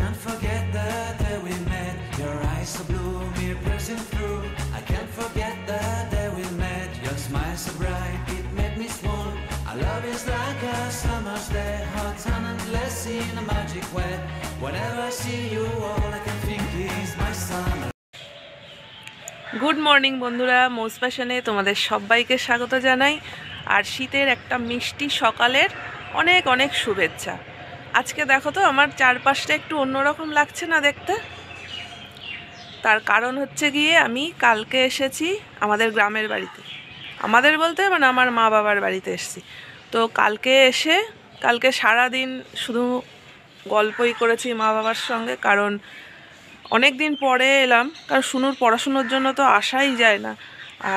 can't forget the day we met. Your eyes so blue, me pressing through. I can't forget the day we met. Your smile so bright, it made me swoon. Our love is like a summer's day, hot and endless in a magic way. Whenever I see you, all I can think is my summer. Good morning বন্ধুরা, মোস ফ্যাশনে তোমাদের সবাইকে স্বাগত জানাই। আর শীতের একটা মিষ্টি সকালের অনেক অনেক শুভেচ্ছা। আজকে দেখো তো আমার চারপাশটা একটু অন্যরকম লাগছে না দেখতে? তার কারণ হচ্ছে গিয়ে আমি কালকে এসেছি আমাদের গ্রামের বাড়িতে। আমাদের বলতে মানে আমার মা বাবার বাড়িতে এসেছি। তো কালকে সারাদিন শুধু গল্পই করেছি মা বাবার সঙ্গে, কারণ অনেক দিন পরে এলাম, কারণ শুনুর পড়াশুনোর জন্য তো আসাই যায় না।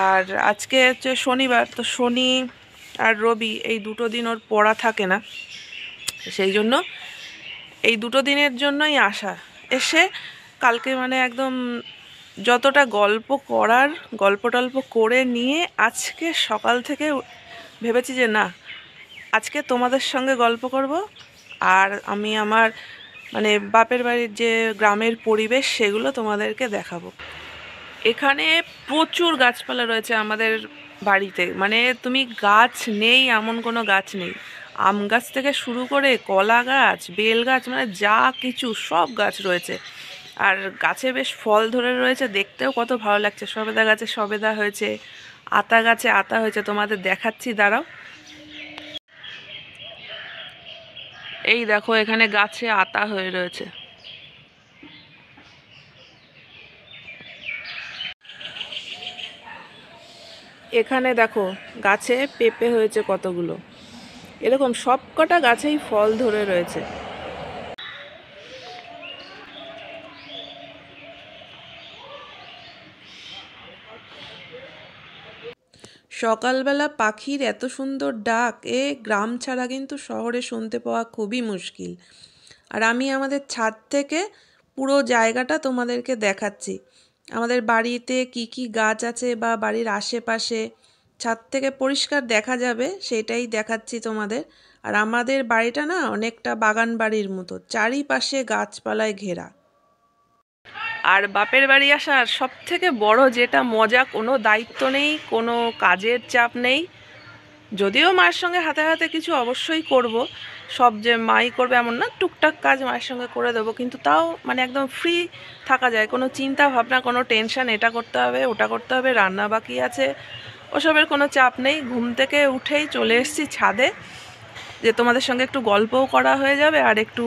আর আজকে হচ্ছে শনিবার, তো শনি আর রবি এই দুটো দিন ওর পড়া থাকে না, সেই জন্য এই দুটো দিনের জন্যই আসা। এসে কালকে মানে একদম যতটা গল্প টল্প করে নিয়ে আজকে সকাল থেকে ভেবেছি যে না, আজকে তোমাদের সঙ্গে গল্প করব। আর আমি আমার মানে বাপের বাড়ির যে গ্রামের পরিবেশ সেগুলো তোমাদেরকে দেখাবো। এখানে প্রচুর গাছপালা রয়েছে আমাদের বাড়িতে, মানে তুমি গাছ নেই এমন কোনো গাছ নেই। আম গাছ থেকে শুরু করে কলা গাছ, বেল গাছ, মানে যা কিছু সব গাছ রয়েছে। আর গাছে বেশ ফল ধরে রয়েছে, দেখতেও কত ভালো লাগছে। সবেদা গাছে সবেদা হয়েছে, আতা গাছে আতা হয়েছে, তোমাদের দেখাচ্ছি, দাঁড়াও। এই দেখো এখানে গাছে আতা হয়ে রয়েছে। এখানে দেখো গাছে পেঁপে হয়েছে কতগুলো, এরকম সব কটা গাছেই ফল ধরে রয়েছে। সকালবেলা পাখির এত সুন্দর ডাক গ্রাম ছাড়া কিন্তু শহরে শুনতে পাওয়া খুবই মুশকিল। আর আমি আমাদের ছাদ থেকে পুরো জায়গাটা তোমাদেরকে দেখাচ্ছি। আমাদের বাড়িতে কি কি গাছ আছে বা বাড়ির আশেপাশে ছাদ থেকে পরিষ্কার দেখা যাবে, সেটাই দেখাচ্ছি তোমাদের। আর আমাদের বাড়িটা না অনেকটা বাগান বাড়ির মতো, চারিপাশে গাছপালায় ঘেরা। আর বাপের বাড়ি আসার সব থেকে বড় যেটা মজা, কোনো দায়িত্ব নেই, কোনো কাজের চাপ নেই। যদিও মায়ের সঙ্গে হাতে হাতে কিছু অবশ্যই করব, সব যে মাই করবে এমন না, টুকটাক কাজ মায়ের সঙ্গে করে দেবো, কিন্তু তাও মানে একদম ফ্রি থাকা যায়। কোনো চিন্তা ভাবনা, কোনো টেনশন, এটা করতে হবে ওটা করতে হবে, রান্না বাকি আছে, ওসবের কোনো চাপ নেই। ঘুম থেকে উঠেই চলে এসেছি ছাদে, যে তোমাদের সঙ্গে একটু গল্পও করা হয়ে যাবে আর একটু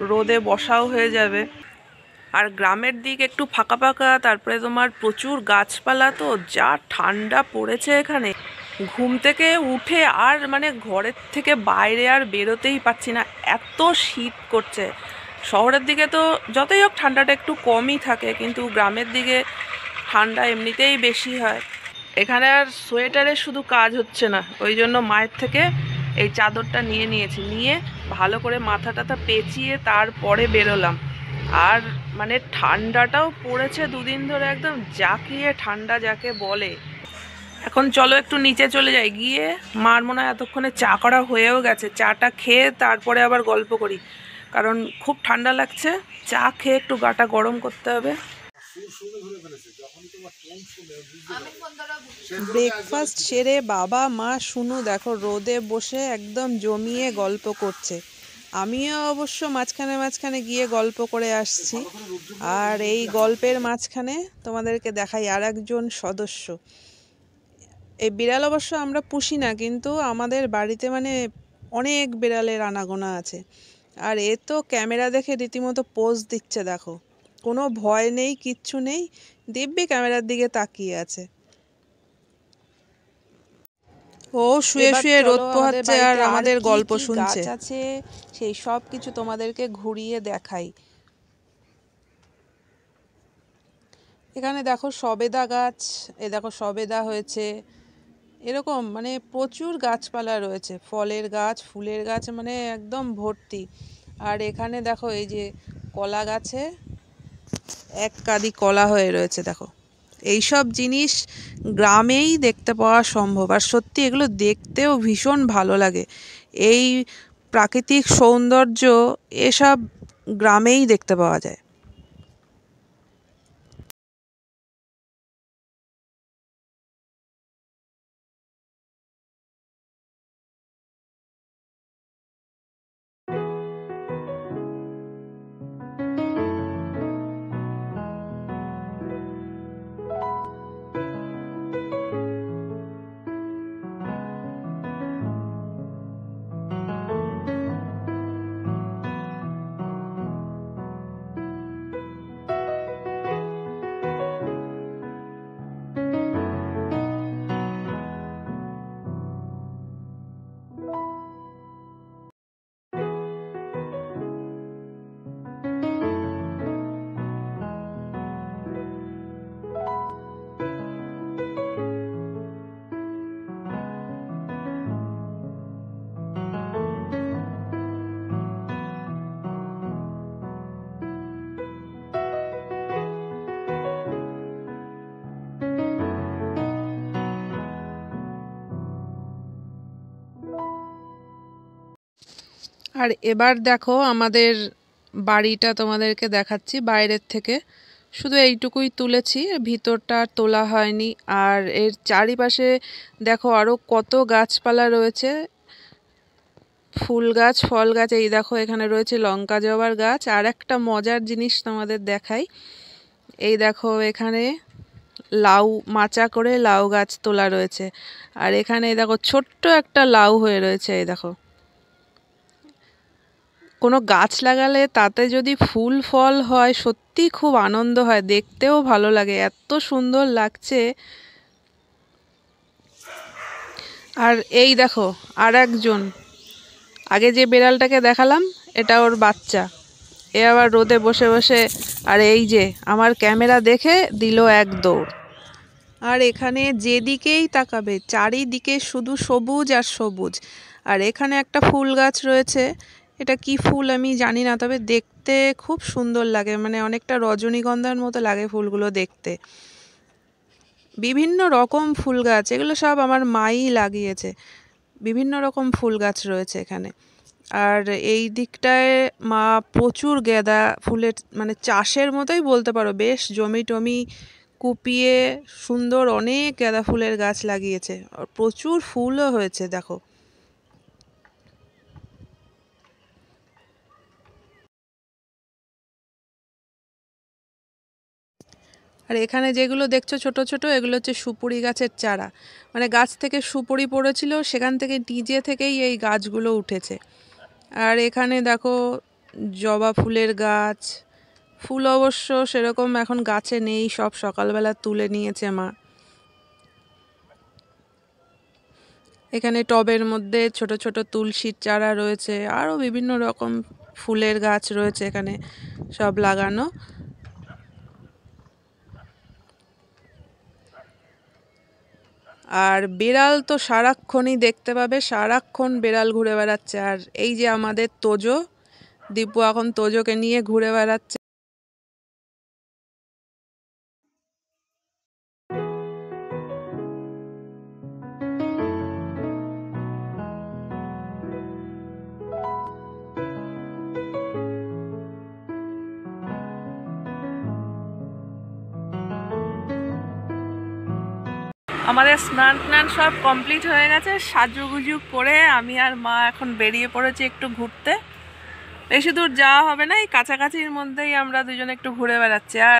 রোদে বসাও হয়ে যাবে। আর গ্রামের দিক একটু ফাঁকা ফাঁকা, তারপরে তোমার প্রচুর গাছপালা, তো যা ঠান্ডা পড়েছে এখানে। ঘুম থেকে উঠে আর মানে ঘরের থেকে বাইরে আর বেরোতেই পারছি না, এত শীত করছে। শহরের দিকে তো যতই হোক ঠান্ডাটা একটু কমই থাকে, কিন্তু গ্রামের দিকে ঠান্ডা এমনিতেই বেশি হয়। এখানে আর সোয়েটারে শুধু কাজ হচ্ছে না, ওই জন্য মায়ের থেকে এই চাদরটা নিয়েছি, নিয়ে ভালো করে মাথা টাথা পেঁচিয়ে তারপরে বেরোলাম। আর মানে ঠান্ডাটাও পড়েছে দুদিন ধরে, একদম জাঁকিয়ে ঠান্ডা যাকে বলে। এখন চলো একটু নিচে চলে যাই, গিয়ে মার মনে হয় এতক্ষণে চা করা হয়েও গেছে, চাটা খেয়ে তারপরে আবার গল্প করি, কারণ খুব ঠান্ডা লাগছে। চা খেয়ে একটু গাটা গরম করতে হবে। ব্রেকফাস্ট সেরে বাবা মা শুনু দেখো রোদে বসে একদম জমিয়ে গল্প করছে। আমিও অবশ্য মাঝখানে গিয়ে গল্প করে আসছি। আর এই গল্পের মাঝখানে তোমাদেরকে দেখাই আর একজন সদস্য। এই বিড়াল অবশ্য আমরা পুষি না, কিন্তু আমাদের বাড়িতে মানে অনেক বিড়ালের আনাগোনা আছে। আর এ তো ক্যামেরা দেখে রীতিমতো পোজ দিচ্ছে, দেখো কোনো ভয় নেই, কিচ্ছু নেই, দিব্যি ক্যামেরার দিকে তাকিয়ে আছে। ও শুয়ে শুয়ে রোদ পোহাচ্ছে আর আমাদের গল্প শুনছে। গাছ আছে সেই সব কিছু তোমাদেরকে ঘুরিয়ে দেখাই। এখানে দেখো সবেদা গাছ, এ দেখো সবেদা হয়েছে, এরকম মানে প্রচুর গাছপালা রয়েছে, ফলের গাছ, ফুলের গাছ, মানে একদম ভর্তি। আর এখানে দেখো এই যে কলা গাছে এক কাঁদি কলা হয়ে রয়েছে, দেখো এইসব জিনিস গ্রামেই দেখতে পাওয়া সম্ভব। আর সত্যি এগুলো দেখতেও ভীষণ ভালো লাগে। এই প্রাকৃতিক সৌন্দর্য এসব গ্রামেই দেখতে পাওয়া যায়। আর এবার দেখো আমাদের বাড়িটা তোমাদেরকে দেখাচ্ছি বাইরের থেকে। শুধু এইটুকুই তুলেছি, ভিতরটা আর তোলা হয়নি। আর এর চারিপাশে দেখো আরও কত গাছপালা রয়েছে, ফুল গাছ, ফল গাছ। এই দেখো এখানে রয়েছে লঙ্কা জবার গাছ। আর একটা মজার জিনিস তোমাদের দেখাই, এই দেখো এখানে লাউ, মাচা করে লাউ গাছ তোলা রয়েছে। আর এখানে দেখো ছোট্ট একটা লাউ হয়ে রয়েছে। এই দেখো, কোনো গাছ লাগালে তাতে যদি ফুল ফল হয় সত্যি খুব আনন্দ হয়, দেখতেও ভালো লাগে, এত সুন্দর লাগছে। আর এই দেখো আর একজন, আগে যে বিড়ালটাকে দেখালাম এটা ওর বাচ্চা, এ আবার রোদে বসে বসে, আর এই যে আমার ক্যামেরা দেখে দিল এক দৌড়। আর এখানে যেদিকেই তাকাবে চারিদিকে শুধু সবুজ আর সবুজ। আর এখানে একটা ফুল গাছ রয়েছে, এটা কি ফুল আমি জানি না, তবে দেখতে খুব সুন্দর লাগে, মানে অনেকটা রজনীগন্ধার মতো লাগে ফুলগুলো দেখতে। বিভিন্ন রকম ফুল গাছ, এগুলো সব আমার মাই লাগিয়েছে। বিভিন্ন রকম ফুল গাছ রয়েছে এখানে। আর এই দিকটায় মা প্রচুর গাঁদা ফুলের, মানে চাষের মতোই বলতে পারো, বেশ জমি টমি কুপিয়ে সুন্দর অনেক গাঁদা ফুলের গাছ লাগিয়েছে। আর প্রচুর ফুলও হয়েছে দেখো। আর এখানে যেগুলো দেখছো ছোট ছোট, এগুলো হচ্ছে সুপুরি গাছের চারা, মানে গাছ থেকে সুপুরি পড়েছিল, সেখান থেকে নিজে থেকেই এই গাছগুলো উঠেছে। আর এখানে দেখো জবা ফুলের গাছ, ফুল অবশ্য সেরকম এখন গাছে নেই, সব সকালবেলা তুলে নিয়েছে মা। এখানে টবের মধ্যে ছোট ছোট তুলসীর চারা রয়েছে, আরও বিভিন্ন রকম ফুলের গাছ রয়েছে এখানে সব লাগানো। আর বিড়াল তো সারাক্ষণই দেখতে পাবে, সারাক্ষণ বিড়াল ঘুরে বেড়াচ্ছে। আর এই যে আমাদের তোজো, দীপু এখন তোজোকে নিয়ে ঘুরে বেড়াচ্ছে। আমাদের স্নান টান সব কমপ্লিট হয়ে গেছে, সাজুগুজু করে আমি আর মা এখন বেরিয়ে পড়েছি একটু ঘুরতে। বেশি দূর যাওয়া হবে না, এই কাছাকাছির মধ্যেই আমরা দুজনে একটু ঘুরে বেড়াচ্ছি। আর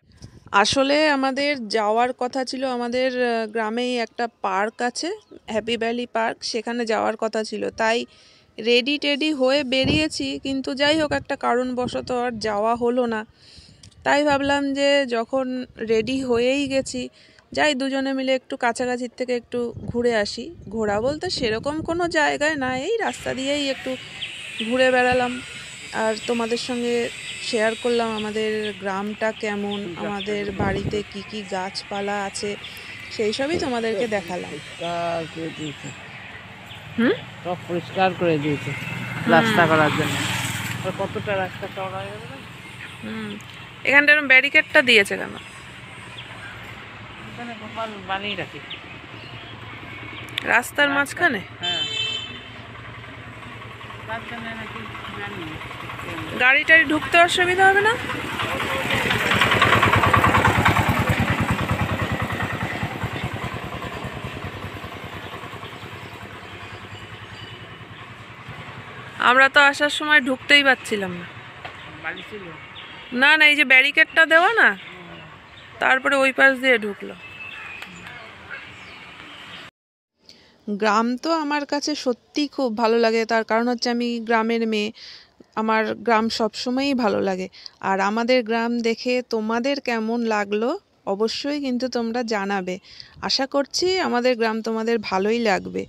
আসলে আমাদের যাওয়ার কথা ছিল, আমাদের গ্রামেই একটা পার্ক আছে, হ্যাপি ভ্যালি পার্ক, সেখানে যাওয়ার কথা ছিল। তাই রেডি টেডি হয়ে বেরিয়েছি, কিন্তু যাই হোক একটা কারণবশত আর যাওয়া হলো না। তাই ভাবলাম যে যখন রেডি হয়েই গেছি, যাই দুজনে মিলে একটু কাছাকাছির থেকে একটু ঘুরে আসি। ঘোরা বলতে সেরকম কোনো জায়গায় না, এই রাস্তা দিয়েই একটু ঘুরে বেড়ালাম। আর তোমাদের সঙ্গে শেয়ার করলাম আমাদের গ্রামটা কেমন, আমাদের বাড়িতে কি কি গাছপালা আছে, সেই সবই তোমাদেরকে দেখালাম। সব পরিষ্কার করে দিয়েছে রাস্তা করার জন্য। কতটা রাস্তা চওড়া হয়ে গেল। এখানটা ব্যারিকেডটা দিয়েছে কেন? এখানে গোপাল বানিয়ে রাখি রাস্তার মাঝখানে। হ্যাঁ, তার জন্য নাকি জানি। গাড়ি টাড়ি ঢুকতে অসুবিধা হবে না? আমরা তো আসার সময় ঢুকতেই পারছিলাম না। বাড়ি ছিল? না না, এই যে ব্যারিকেডটা দেওয়া না, তারপরে ওই পাশ দিয়ে ঢুকলো। গ্রাম তো আমার কাছে সত্যিই খুব ভালো লাগে, তার কারণ হচ্ছে আমি গ্রামের মেয়ে। আমার গ্রাম সবসময়ই ভালো লাগে। আর আমাদের গ্রাম দেখে তোমাদের কেমন লাগলো অবশ্যই কিন্তু তোমরা জানাবে। আশা করছি আমাদের গ্রাম তোমাদের ভালোই লাগবে।